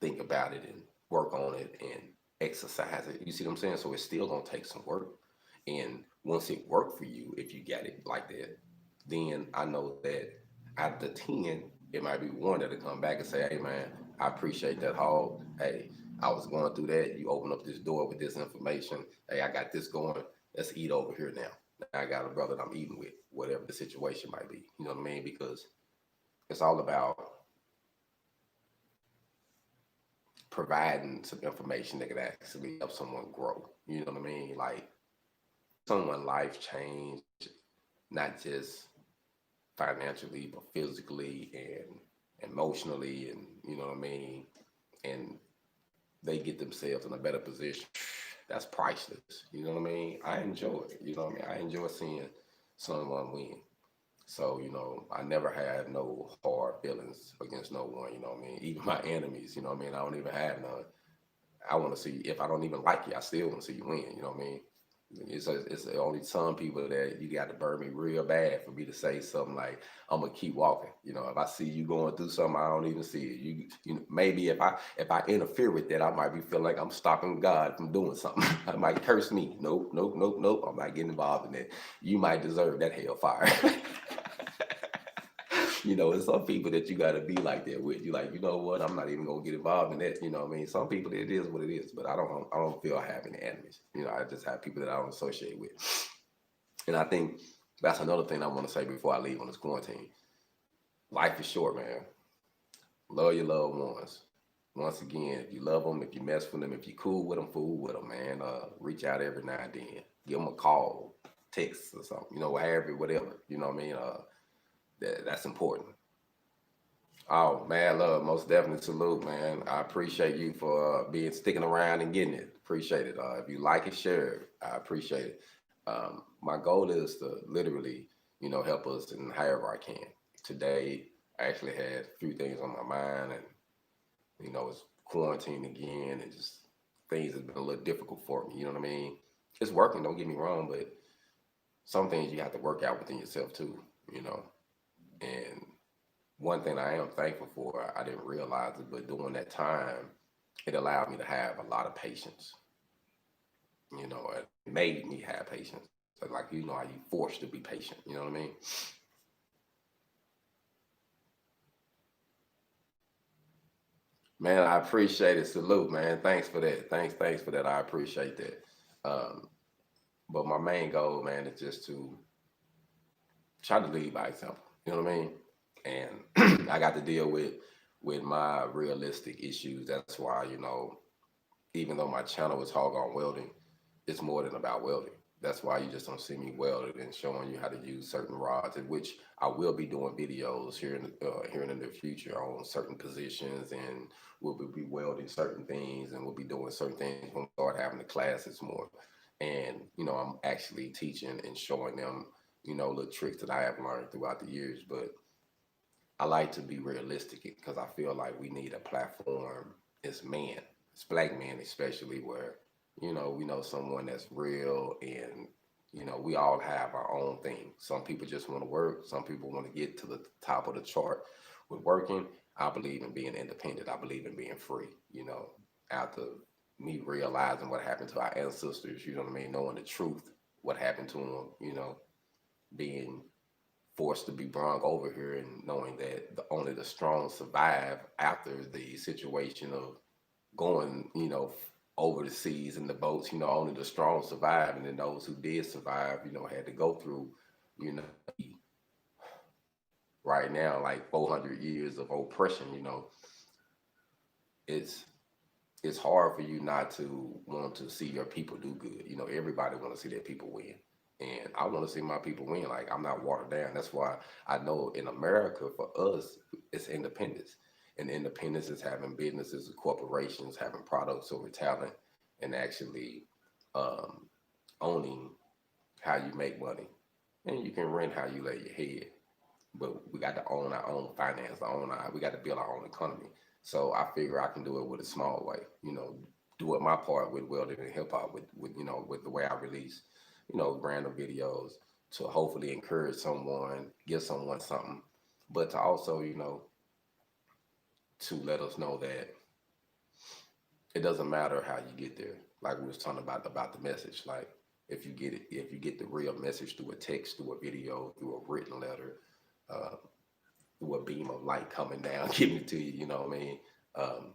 think about it and work on it and exercise it. You see what I'm saying? So it's still going to take some work. And once it worked for you, if you got it like that, then I know that out of the 10, it might be one that'll come back and say, hey, man, I appreciate that, Hog. Hey, I was going through that. You open up this door with this information. Hey, I got this going. Let's eat over here now. I got a brother that I'm eating with, whatever the situation might be. You know what I mean? Because it's all about providing some information that could actually help someone grow. You know what I mean? Like, someone's life change, not just financially, but physically and emotionally, and you know what I mean, and they get themselves in a better position, that's priceless. You know what I mean? I enjoy it. You know what I mean? I enjoy seeing someone win. So, you know, I never had no hard feelings against no one, you know what I mean? Even my enemies, you know what I mean? I don't even have none. I want to see, if I don't even like you, I still want to see you win, you know what I mean? It's only some people that you got to burn me real bad for me to say something like, I'm gonna keep walking. You know, if I see you going through something, I don't even see it. You know, maybe if I interfere with that, I might be feeling like I'm stopping God from doing something. I might curse me. Nope, nope, nope, nope. I'm not getting involved in that. You might deserve that hellfire. You know, there's some people that you got to be like that with. You like, you know what? I'm not even gonna get involved in that. You know what I mean? Some people, it is what it is. But I don't feel I have any enemies. You know, I just have people that I don't associate with. And I think that's another thing I want to say before I leave on this quarantine. Life is short, man. Love your loved ones. Once again, if you love them, if you mess with them, if you cool with them, fool with them, man. Reach out every now and then. Give them a call, text or something. You know, however, whatever. You know what I mean? That's important. Oh man, love, most definitely salute, man. I appreciate you for being sticking around and getting it. Appreciate it. If you like it, share it. I appreciate it. My goal is to literally, you know, help us in however I can. Today, I actually had a few things on my mind, and you know, it's quarantine again, and just things have been a little difficult for me. You know what I mean? It's working. Don't get me wrong, but some things you have to work out within yourself too. You know, and one thing I am thankful for, I didn't realize it, but during that time, it allowed me to have a lot of patience. You know, it made me have patience. So like, you know, how you forced to be patient. You know what I mean? Man, I appreciate it. Salute, man. Thanks for that. Thanks for that. I appreciate that. Um, but my main goal, man, is just to try to lead by example. You know what I mean? And I got to deal with my realistic issues. That's why, you know, even though my channel is HogOn Welding, it's more than about welding. That's why you just don't see me welding and showing you how to use certain rods, in which I will be doing videos here in the near future on certain positions, and we'll be welding certain things, and we'll be doing certain things when we start having the classes more. And you know, I'm actually teaching and showing them, you know, little tricks that I have learned throughout the years. But I like to be realistic because I feel like we need a platform as men, as black men especially, where, you know, we know someone that's real, and, you know, we all have our own thing. Some people just want to work. Some people want to get to the top of the chart with working. I believe in being independent. I believe in being free, you know, after me realizing what happened to our ancestors, you know what I mean, knowing the truth, what happened to them, you know, being forced to be brung over here, and knowing that only the strong survive after the situation of going, you know, over the seas in the boats. You know, only the strong survive, and then those who did survive, you know, had to go through, you know, right now like 400 years of oppression. You know, it's it's hard for you not to want to see your people do good. You know, everybody want to see their people win. And I want to see my people win. Like, I'm not watered down. That's why I know in America, for us, it's independence. And independence is having businesses and corporations, having products over talent, and actually um, owning how you make money. And you can rent how you lay your head, but we got to own our own finance, we got to build our own economy. So I figure I can do it with a small way, you know, do it my part with welding and hip hop, with you know, with the way I release, you know, random videos to hopefully encourage someone, give someone something, but to also, you know, to let us know that it doesn't matter how you get there. Like we was talking about the message, like if you get the real message through a text, through a video, through a written letter, uh, through a beam of light coming down, giving it to you, you know what I mean? Um,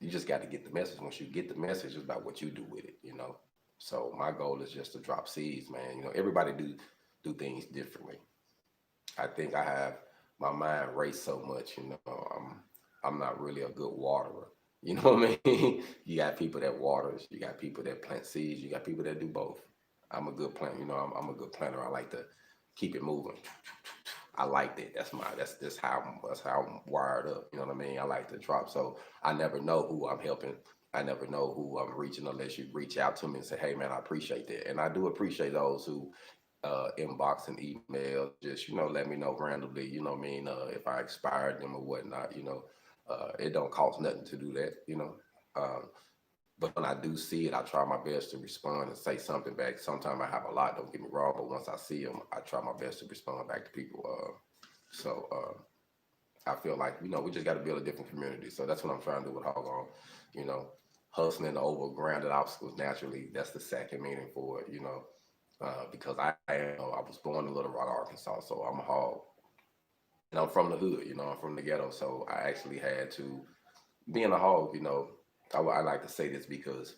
you just got to get the message. Once you get the message, it's about what you do with it, you know? So my goal is just to drop seeds, man. You know, everybody do things differently. I think I have my mind raced so much, you know, I'm not really a good waterer. You know what I mean? You got people that waters, you got people that plant seeds, you got people that do both. I'm a good planner. You know, I'm a good planner. I like to keep it moving. I like that. That's how I'm wired up. You know what I mean? I like to drop. So I never know who I'm helping. I never know who I'm reaching unless you reach out to me and say, "Hey, man, I appreciate that." And I do appreciate those who inbox and email. Just let me know randomly. You know what I mean? If I expired them or whatnot. It don't cost nothing to do that. Um, but when I do see it, I try my best to respond and say something back. Sometimes I have a lot, don't get me wrong, but once I see them, I try my best to respond back to people. I feel like, we just got to build a different community. So that's what I'm trying to do with HogOn. You know, hustling over grounded obstacles naturally, that's the second meaning for it, because I was born in Little Rock, Arkansas, so I'm a hog. And I'm from the hood, I'm from the ghetto. So I actually had to, being a hog, I like to say this because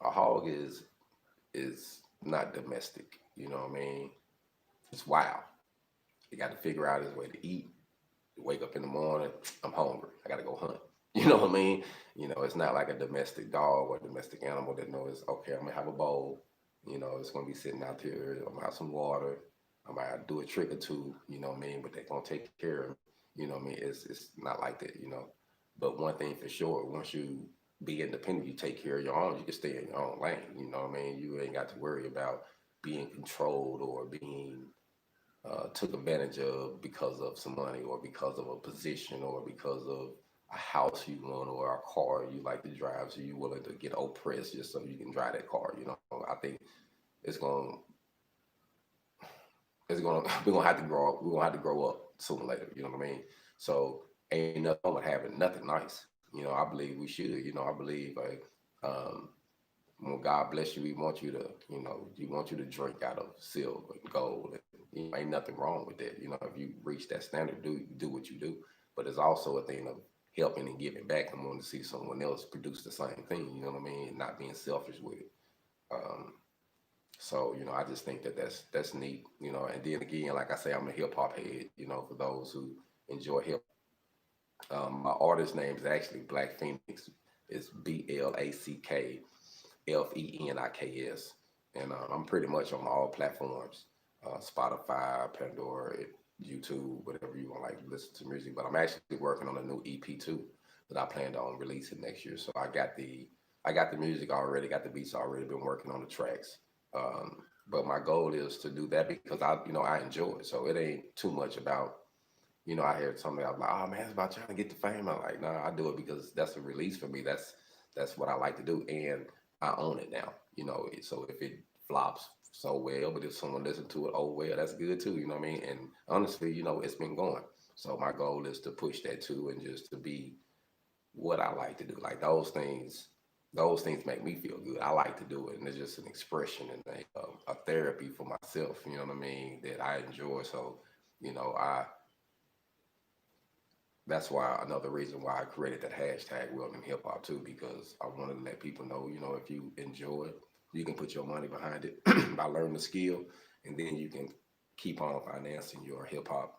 a hog is not domestic. You know what I mean? It's wild. You got to figure out his way to eat. You wake up in the morning, I'm hungry. I got to go hunt. You know what I mean? It's not like a domestic dog or a domestic animal that knows, okay, I'm gonna have a bowl. It's gonna be sitting out there. I'm gonna have some water. I might do a trick or two. You know what I mean? But they're gonna take care of me. You know what I mean? It's not like that. But one thing for sure, once you be independent, you take care of your own. You can stay in your own lane. You know what I mean? You ain't got to worry about being controlled or being took advantage of because of some money or because of a position or because of a house you want or a car you like to drive, so you're willing to get oppressed just so you can drive that car. I think it's going we're gonna have to grow up. We're gonna have to grow up sooner or later. You know what I mean? So ain't nothing wrong with having nothing nice. I believe we should. I believe like when God bless you, He wants you to, He wants you to drink out of silver and gold. And, ain't nothing wrong with that. If you reach that standard, do what you do. But it's also a thing of helping and giving back and wanting to see someone else produce the same thing. You know what I mean? Not being selfish with it. So I just think that that's neat. And then again, like I say, I'm a hip hop head. For those who enjoy hip. My artist name is actually Black Feniks. It's BlackFeniks, and I'm pretty much on all platforms, Spotify, Pandora, YouTube, whatever you want, like listen to music. But I'm actually working on a new EP too that I plan on releasing next year. So I got the music already, got the beats already, been working on the tracks. But my goal is to do that because I enjoy it. So it ain't too much about, I heard something, I'm like, oh man, it's about trying to get the fame. I'm like, nah, I do it because that's a release for me. That's what I like to do. And I own it now, so if it flops so well, but if someone listens to it, oh well, that's good too, you know what I mean? And honestly, it's been going. So my goal is to push that too and just to be what I like to do. Like those things make me feel good. I like to do it, and it's just an expression and a therapy for myself, you know what I mean, that I enjoy. So, I that's why another reason why I created that hashtag Welding Hip Hop too, because I wanted to let people know, if you enjoy it, you can put your money behind it by learning the skill, and then you can keep on financing your hip hop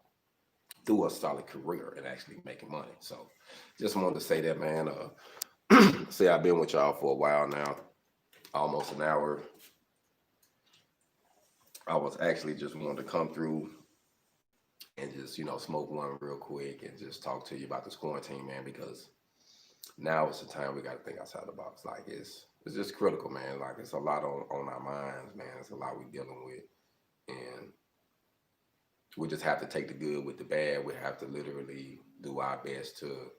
through a solid career and actually making money. So just wanted to say that, man. Say I've been with y'all for a while now, almost an hour. I was actually just wanting to come through and just, smoke one real quick and just talk to you about this quarantine, man, because now it's the time we got to think outside the box. Like it's just critical, man. Like it's a lot on our minds, man. It's a lot we dealing with, and we just have to take the good with the bad. We have to literally do our best to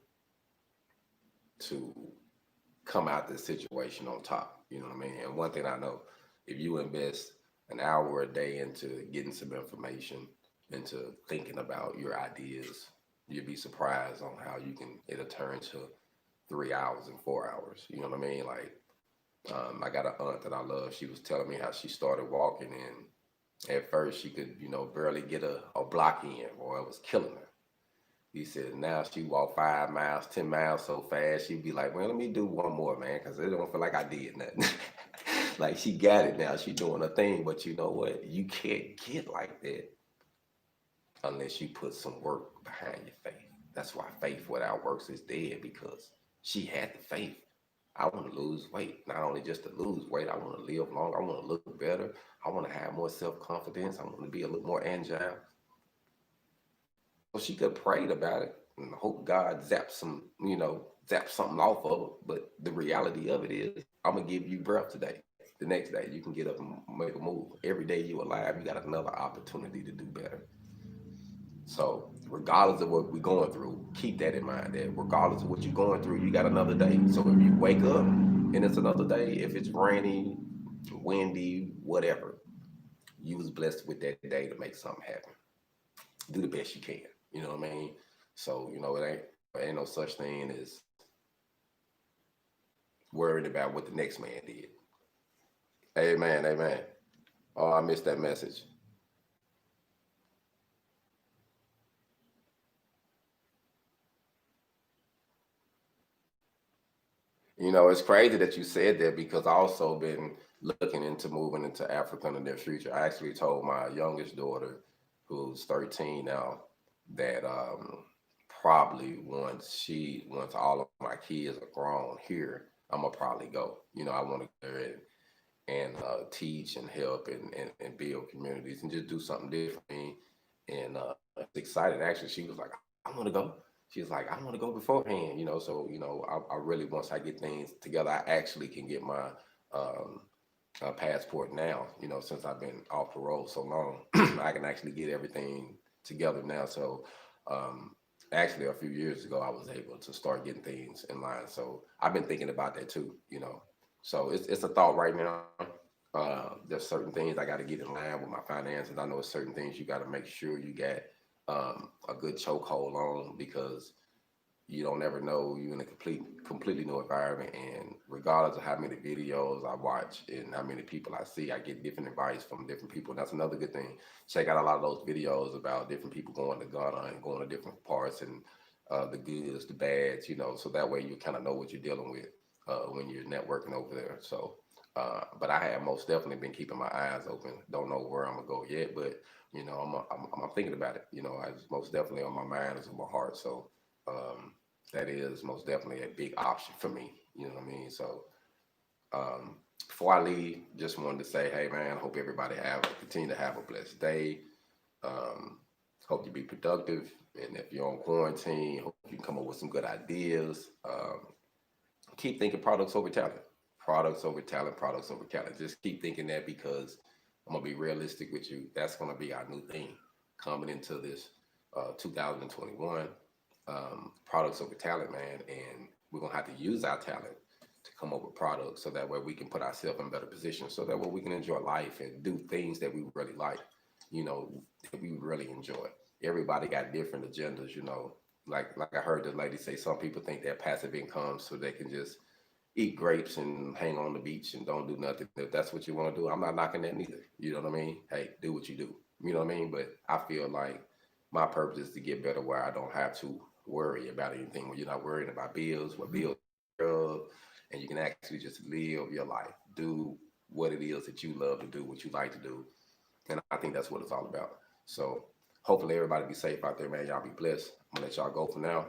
come out this situation on top. You know what I mean? And one thing I know, if you invest an hour a day into getting some information, into thinking about your ideas, you'd be surprised on how it'll turn to 3 hours and 4 hours. You know what I mean? Like, I got an aunt that I love. She was telling me how she started walking, and at first she could, barely get a block in, or it was killing her. He said now she walked 5 miles, 10 miles so fast, she'd be like, well, let me do one more, man, because it don't feel like I did nothing. Like she got it now. She doing a thing, but you know what? You can't get like that unless you put some work behind your faith. That's why faith without works is dead, because she had the faith. I want to lose weight. Not only just to lose weight, I want to live longer. I want to look better. I want to have more self-confidence. I want to be a little more agile. So she could have prayed about it and hope God zaps some, zap something off of her. But the reality of it is, I'm gonna give you breath today. The next day, you can get up and make a move. Every day you alive, you got another opportunity to do better. So regardless of what we're going through, keep that in mind. That regardless of what you're going through, you got another day. So if you wake up and it's another day, if it's rainy, windy, whatever, you was blessed with that day to make something happen. Do the best you can. You know what I mean? So, it ain't no such thing as worried about what the next man did. Amen, amen. Oh, I missed that message. It's crazy that you said that because I also been looking into moving into Africa in the near future. I actually told my youngest daughter, who's 13 now, that probably once all of my kids are grown here, I'm gonna probably go. I want to go there and teach and help and build communities and just do something different. And it's excited. Actually, she was like, I want to go. She was like, I want to go beforehand. So I really, once I get things together, I actually can get my um, passport now. Since I've been off parole so long, I can actually get everything together now. So actually, a few years ago, I was able to start getting things in line. So I've been thinking about that too. So it's a thought right now. There's certain things I got to get in line with my finances. I know it's certain things you got to make sure you got a good chokehold on because you don't ever know you're in a completely new environment. And regardless of how many videos I watch and how many people I see, I get different advice from different people. That's another good thing. Check out a lot of those videos about different people going to Ghana and going to different parts and the goods, the bads, so that way you kind of know what you're dealing with when you're networking over there. So, but I have most definitely been keeping my eyes open. Don't know where I'm gonna go yet, but I'm thinking about it. It's most definitely on my mind, it's on my heart. So that is most definitely a big option for me. You know what I mean? So before I leave, just wanted to say, hey man, hope everybody continue to have a blessed day. Um, hope you be productive, and if you're on quarantine, hope you can come up with some good ideas. Keep thinking products over talent, products over talent, products over talent. Just keep thinking that because I'm gonna be realistic with you. That's gonna be our new thing coming into this 2021. Products over talent, man, and we're gonna have to use our talent to come up with products so that way we can put ourselves in better position, so that way we can enjoy life and do things that we really like, that we really enjoy. Everybody got different agendas, like I heard the lady say, some people think they're passive income so they can just eat grapes and hang on the beach and don't do nothing. If that's what you want to do, I'm not knocking that neither. You know what I mean? Hey, do what you do. You know what I mean? But I feel like my purpose is to get better where I don't have to worry about anything. When you're not worrying about bills, what bills are, and you can actually just live your life, do what it is that you love to do, what you like to do. And I think that's what it's all about. So hopefully everybody be safe out there, man. Y'all be blessed. I'm gonna let y'all go for now.